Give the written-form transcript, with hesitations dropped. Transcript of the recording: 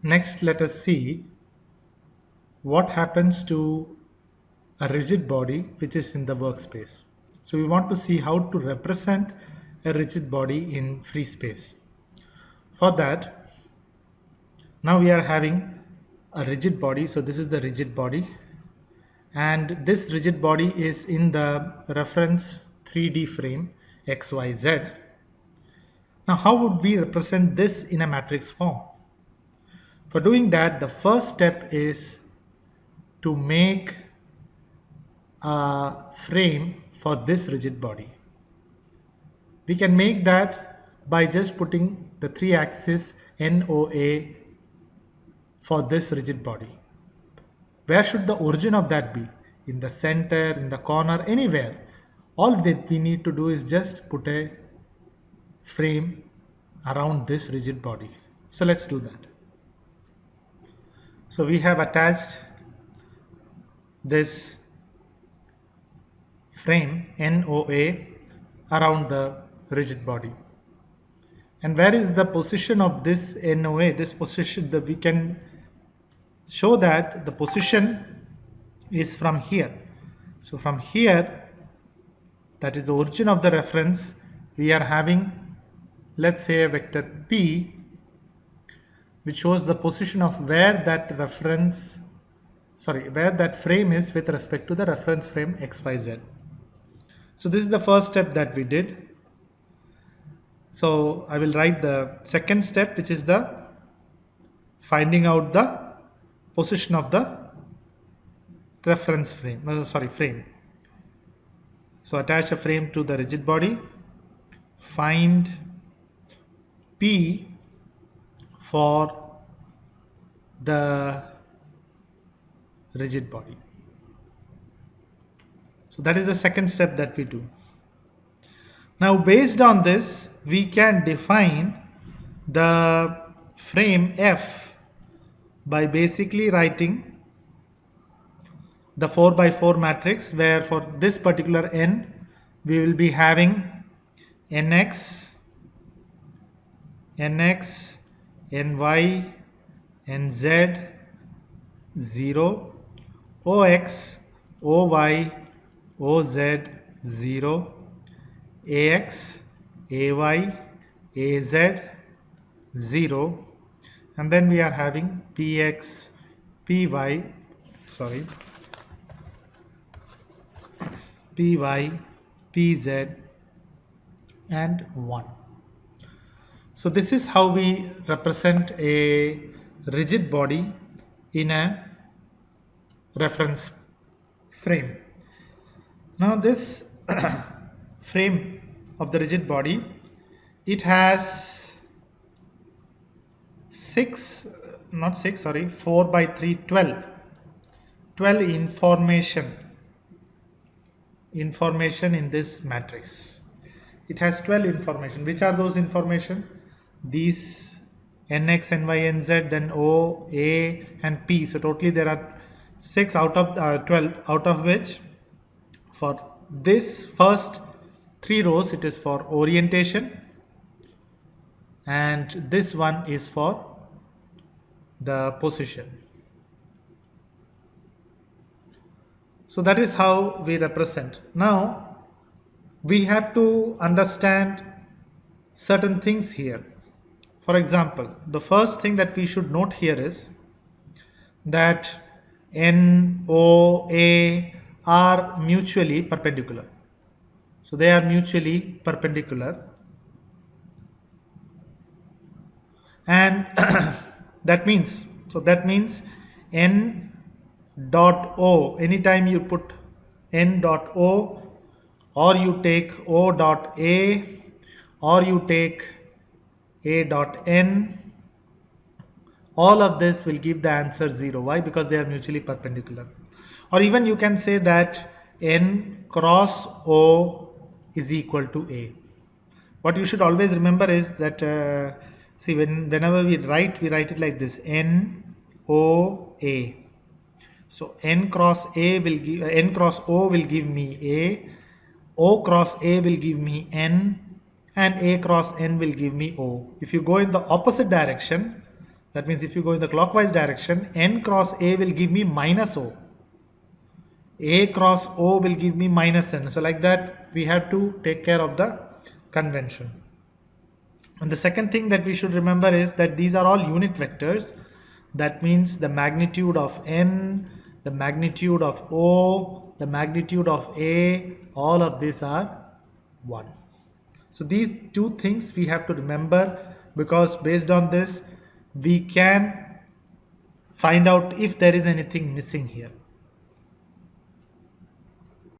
Next, let us see what happens to a rigid body which is in the workspace. So we want to see how to represent a rigid body in free space. For that, now we are having a rigid body. So this is the rigid body, and this rigid body is in the reference 3D frame XYZ. Now how would we represent this in a matrix form? For doing that, the first step is to make a frame for this rigid body. We can make that by just putting the 3-axis NOA for this rigid body. Where should the origin of that be? In the center, in the corner, anywhere. All that we need to do is just put a frame around this rigid body. So let's do that. So we have attached this frame NOA around the rigid body. And where is the position of this NOA? This position, we can show that the position is from here. So from here, that is the origin of the reference, we are having, let's say, a vector P which shows the position of where that frame is with respect to the reference frame XYZ. So this is the first step that we did. So I will write the second step, which is the finding out the position of the reference frame, frame. So attach a frame to the rigid body, find P for the rigid body. So that is the second step that we do. Now based on this, we can define the frame F by basically writing the 4 by 4 matrix, where for this particular n we will be having nx, ny, nz, 0, ox, oy, oz, 0, ax, ay, az, 0, and then we are having px, py, pz, and 1. So this is how we represent a rigid body in a reference frame. Now this frame of the rigid body, it has 4 by 3, 12 information in this matrix. It has 12 information. Which are those information? These nx, ny, nz, then o, a, and p. So totally there are 6 out of 12, out of which for this first 3 rows it is for orientation, and this one is for the position. So that is how we represent. Now we have to understand certain things here. For example, the first thing that we should note here is that N, O, A are mutually perpendicular. So they are mutually perpendicular, and that means N dot O, anytime you put N dot O, or you take O dot A, or you take A dot N, all of this will give the answer 0. Why? Because they are mutually perpendicular. Or even you can say that N cross O is equal to A. What you should always remember is that whenever we write it like this: N O A. So N cross A will give N cross O will give me A, O cross A will give me N, and A cross N will give me O. If you go in the opposite direction, That means if you go in the clockwise direction, n cross a will give me minus o. A cross o will give me minus n. So like that, we have to take care of the convention. And the second thing that we should remember is that these are all unit vectors. That means the magnitude of n, the magnitude of o, the magnitude of a, all of these are 1. So these two things we have to remember, because based on this we can find out if there is anything missing here.